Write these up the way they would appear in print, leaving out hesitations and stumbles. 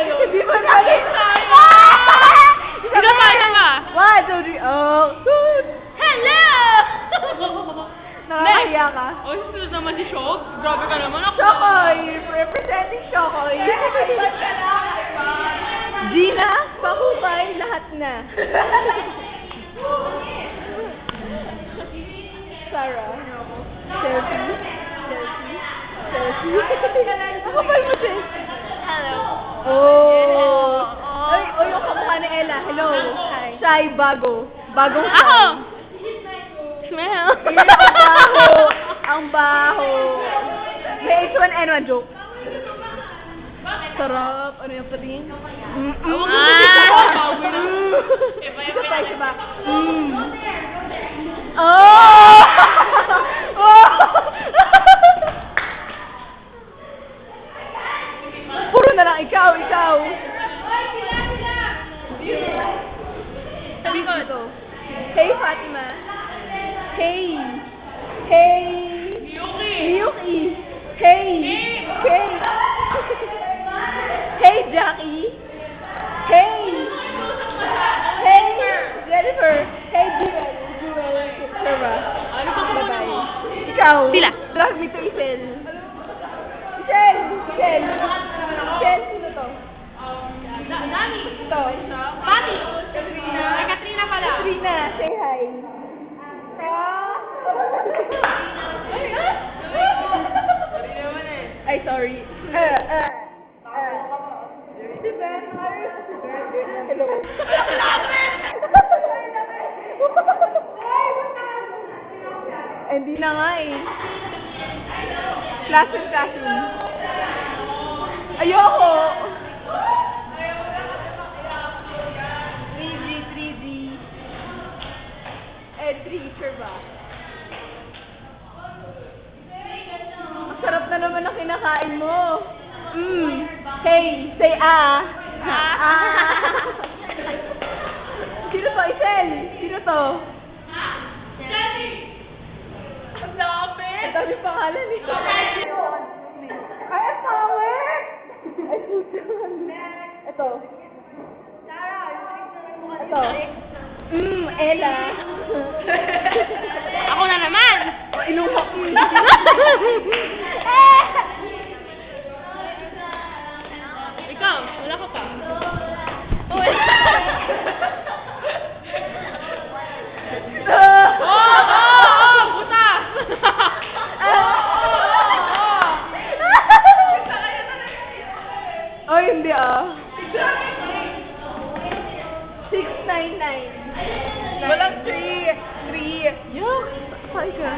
yun. Hindi mo na yun. Isa pa. 1, 2, 3. Oh. Hello! Nakakahiya ka. Oh, susunod naman si Shok. Grabe ka naman. Ako. Shokoy! Representing Shokoy. Gina, pakupay, lahat na. Sarah. Selfie. Ako pa mo, sis. Hello. Oh. Ay, yung kamukha ni Ella. Hello. Hi. Shy, bago. Bagong Ako! Shy. Smell. Ang baho. Ang baho. May H1N1 joke. Sarap. Ano yung patingin? Isa pa. Oh! Oh! Puro na lang ikaw. Sabi ko ito. Hey, Fatima. Hey. Miyuki. Hey. Hey, Jackie. Hey, Jennifer. Hey, Jewel. Sarah. Ano pa Bye-bye. Ikaw. Sila. Drag me to Isel. Isel, sino to? Dami. Ito. Pati. Katrina. Ay, Katrina pala. Katrina, say hi. Ay, sorry. Si Ben, hello. Hindi na nga eh. Classroom. Ayoko! 3D. Teacher ba? Ang sarap na naman ang kinakain mo. Hey, say ah. Sino to, Isel? Sino to? Ang dami pangalan eh. Ay, ang pangit! Ay, puto. Ito. Ito. Ella. Ako na naman. Inuhok mo. Ikaw, wala ka pa. Buta! Oh, hindi ah. 699. Walang 3. Yuck! Sakay ka.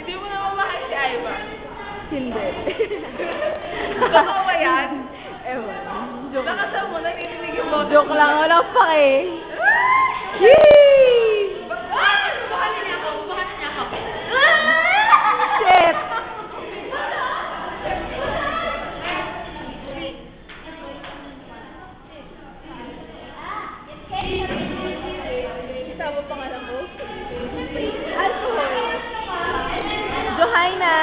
Hindi mo naman mahal si Aiba. Hindi. Totoo ba yan? Ewan. Joke. Nakasal mo, nanininig yung boto. Joke lang. Walang pake. Yee! Bukahan niya ako. Shit! Isama pangalan ko? Alcohol. Johaina.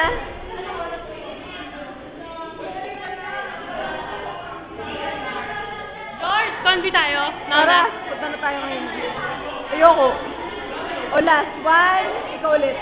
George, convi tayo. Tara, punta na tayo ngayon. Ayoko. O last one, ikaw ulit.